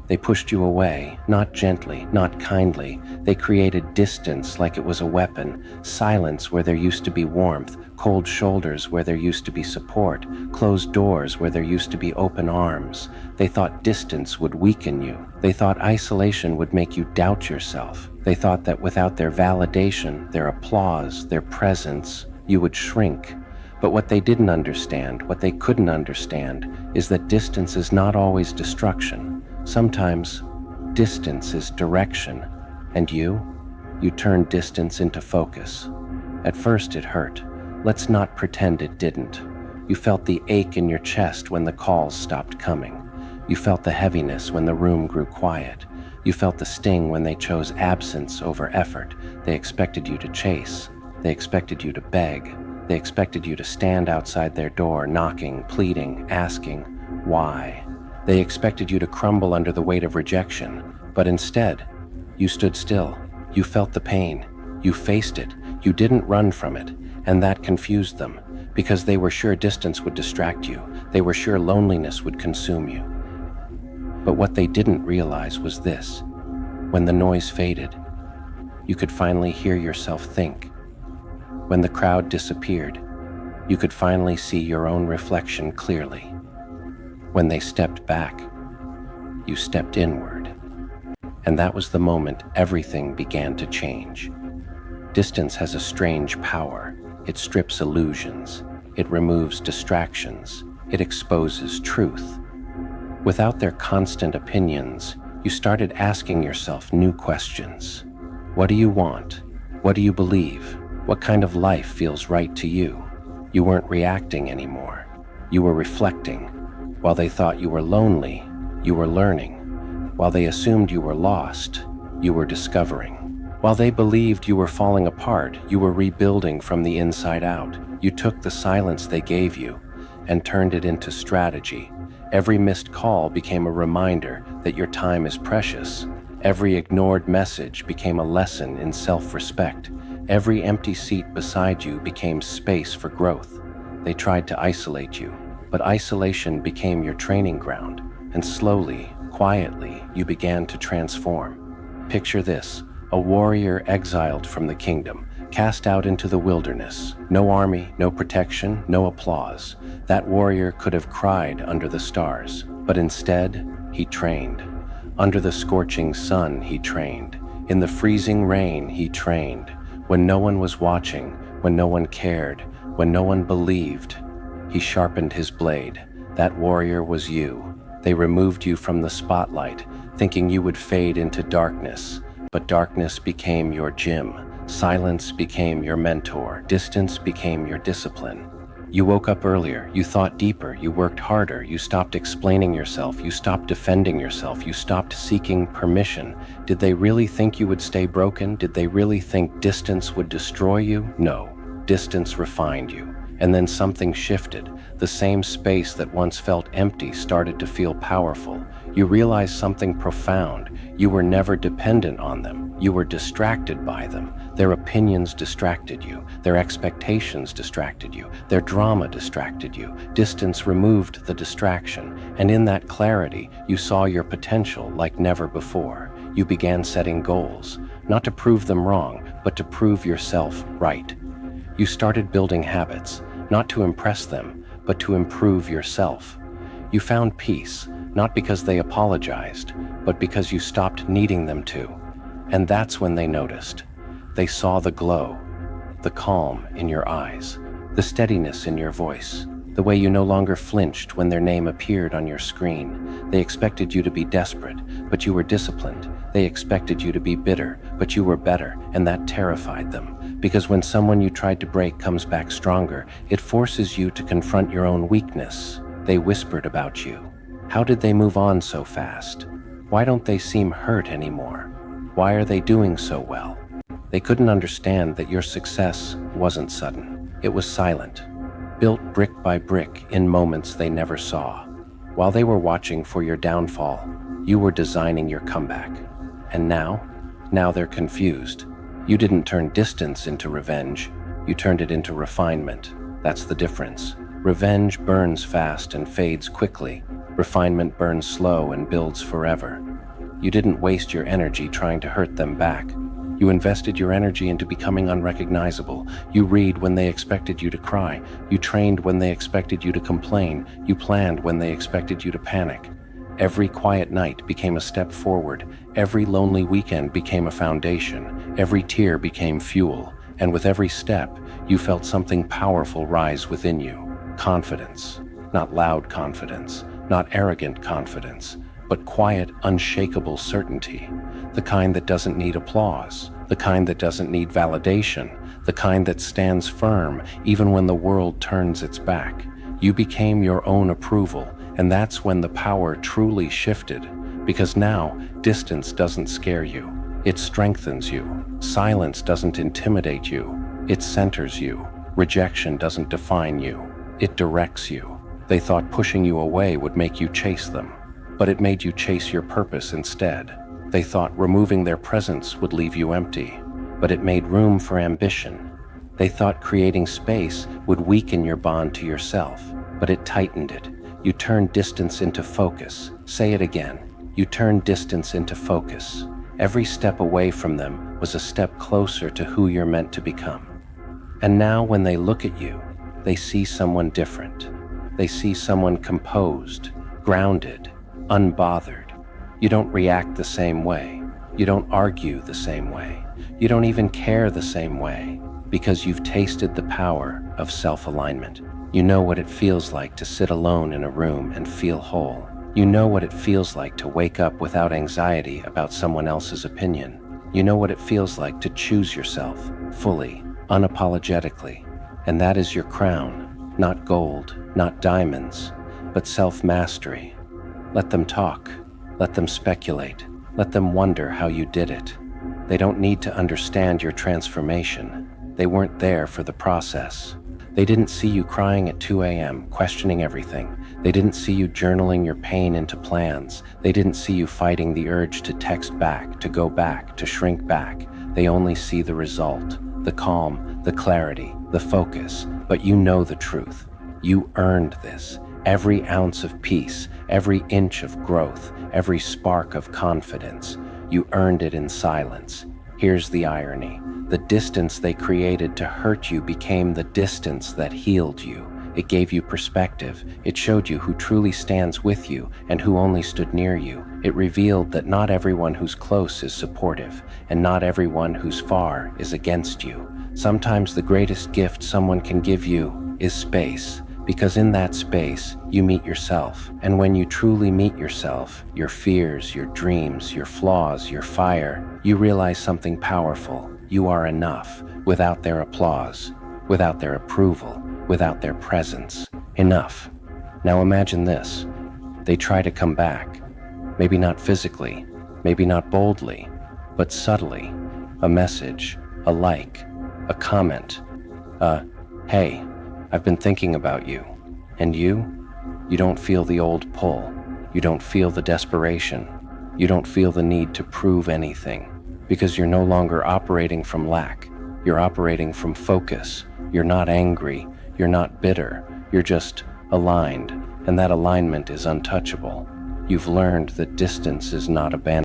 They pushed you away, not gently, not kindly. They created distance like it was a weapon, silence where there used to be warmth, cold shoulders where there used to be support, closed doors where there used to be open arms. They thought distance would weaken you. They thought isolation would make you doubt yourself. They thought that without their validation, their applause, their presence, you would shrink. But what they didn't understand, what they couldn't understand, is that distance is not always destruction. Sometimes distance is direction, and you turned distance into focus. At first it hurt. Let's not pretend it didn't. You felt the ache in your chest when the calls stopped coming. You felt the heaviness when the room grew quiet. You felt the sting when they chose absence over effort. They expected you to chase. They expected you to beg. They expected you to stand outside their door, knocking, pleading, asking, why? They expected you to crumble under the weight of rejection, but instead, you stood still. You felt the pain. You faced it. You didn't run from it, and that confused them, because they were sure distance would distract you. They were sure loneliness would consume you. But what they didn't realize was this. When the noise faded, you could finally hear yourself think. When the crowd disappeared, you could finally see your own reflection clearly. When they stepped back, you stepped inward. And that was the moment everything began to change. Distance has a strange power. It strips illusions. It removes distractions. It exposes truth. Without their constant opinions, you started asking yourself new questions. What do you want? What do you believe? What kind of life feels right to you? You weren't reacting anymore. You were reflecting. While they thought you were lonely, you were learning. While they assumed you were lost, you were discovering. While they believed you were falling apart, you were rebuilding from the inside out. You took the silence they gave you and turned it into strategy. Every missed call became a reminder that your time is precious. Every ignored message became a lesson in self-respect. Every empty seat beside you became space for growth. They tried to isolate you, but isolation became your training ground, and slowly, quietly, you began to transform. Picture this, a warrior exiled from the kingdom, cast out into the wilderness. No army, no protection, no applause. That warrior could have cried under the stars, but instead, he trained. Under the scorching sun, he trained. In the freezing rain, he trained. When no one was watching, when no one cared, when no one believed, he sharpened his blade. That warrior was you. They removed you from the spotlight, thinking you would fade into darkness. But darkness became your gym. Silence became your mentor. Distance became your discipline. You woke up earlier. You thought deeper. You worked harder. You stopped explaining yourself. You stopped defending yourself. You stopped seeking permission. Did they really think you would stay broken? Did they really think distance would destroy you? No. Distance refined you. And then something shifted. The same space that once felt empty started to feel powerful. You realized something profound. You were never dependent on them. You were distracted by them. Their opinions distracted you. Their expectations distracted you. Their drama distracted you. Distance removed the distraction. And in that clarity, you saw your potential like never before. You began setting goals, not to prove them wrong, but to prove yourself right. You started building habits, not to impress them, but to improve yourself. You found peace, not because they apologized, but because you stopped needing them to. And that's when they noticed. They saw the glow, the calm in your eyes, the steadiness in your voice, the way you no longer flinched when their name appeared on your screen. They expected you to be desperate, but you were disciplined. They expected you to be bitter, but you were better, and that terrified them. Because when someone you tried to break comes back stronger, it forces you to confront your own weakness. They whispered about you. How did they move on so fast? Why don't they seem hurt anymore? Why are they doing so well? They couldn't understand that your success wasn't sudden. It was silent, built brick by brick in moments they never saw. While they were watching for your downfall, you were designing your comeback. And now they're confused. You didn't turn distance into revenge. You turned it into refinement. That's the difference. Revenge burns fast and fades quickly. Refinement burns slow and builds forever. You didn't waste your energy trying to hurt them back. You invested your energy into becoming unrecognizable. You read when they expected you to cry. You trained when they expected you to complain. You planned when they expected you to panic. Every quiet night became a step forward. Every lonely weekend became a foundation. Every tear became fuel. And with every step, you felt something powerful rise within you. Confidence. Not loud confidence, not arrogant confidence, but quiet, unshakable certainty. The kind that doesn't need applause, the kind that doesn't need validation, the kind that stands firm even when the world turns its back. You became your own approval, and that's when the power truly shifted. Because now, distance doesn't scare you. It strengthens you. Silence doesn't intimidate you. It centers you. Rejection doesn't define you. It directs you. They thought pushing you away would make you chase them, but it made you chase your purpose instead. They thought removing their presence would leave you empty, but it made room for ambition. They thought creating space would weaken your bond to yourself, but it tightened it. You turned distance into focus. Say it again. You turned distance into focus. Every step away from them was a step closer to who you're meant to become. And now when they look at you, they see someone different. They see someone composed, grounded, unbothered. You don't react the same way. You don't argue the same way. You don't even care the same way, because you've tasted the power of self-alignment. You know what it feels like to sit alone in a room and feel whole. You know what it feels like to wake up without anxiety about someone else's opinion. You know what it feels like to choose yourself fully, unapologetically. And that is your crown. Not gold, not diamonds, but self-mastery. Let them talk. Let them speculate. Let them wonder how you did it. They don't need to understand your transformation. They weren't there for the process. They didn't see you crying at 2 a.m., questioning everything. They didn't see you journaling your pain into plans. They didn't see you fighting the urge to text back, to go back, to shrink back. They only see the result, the calm, the clarity, the focus. But you know the truth. You earned this. Every ounce of peace, every inch of growth, every spark of confidence. You earned it in silence. Here's the irony. The distance they created to hurt you became the distance that healed you. It gave you perspective. It showed you who truly stands with you and who only stood near you. It revealed that not everyone who's close is supportive, and not everyone who's far is against you. Sometimes the greatest gift someone can give you is space, because in that space, you meet yourself. And when you truly meet yourself, your fears, your dreams, your flaws, your fire, you realize something powerful. You are enough, without their applause, without their approval, without their presence. Enough. Now imagine this. They try to come back. Maybe not physically, maybe not boldly, but subtly. A message, a like, a comment, hey, I've been thinking about you. And you? You don't feel the old pull. You don't feel the desperation. You don't feel the need to prove anything, because you're no longer operating from lack. You're operating from focus. You're not angry. You're not bitter. You're just aligned, and that alignment is untouchable. You've learned that distance is not abandonment.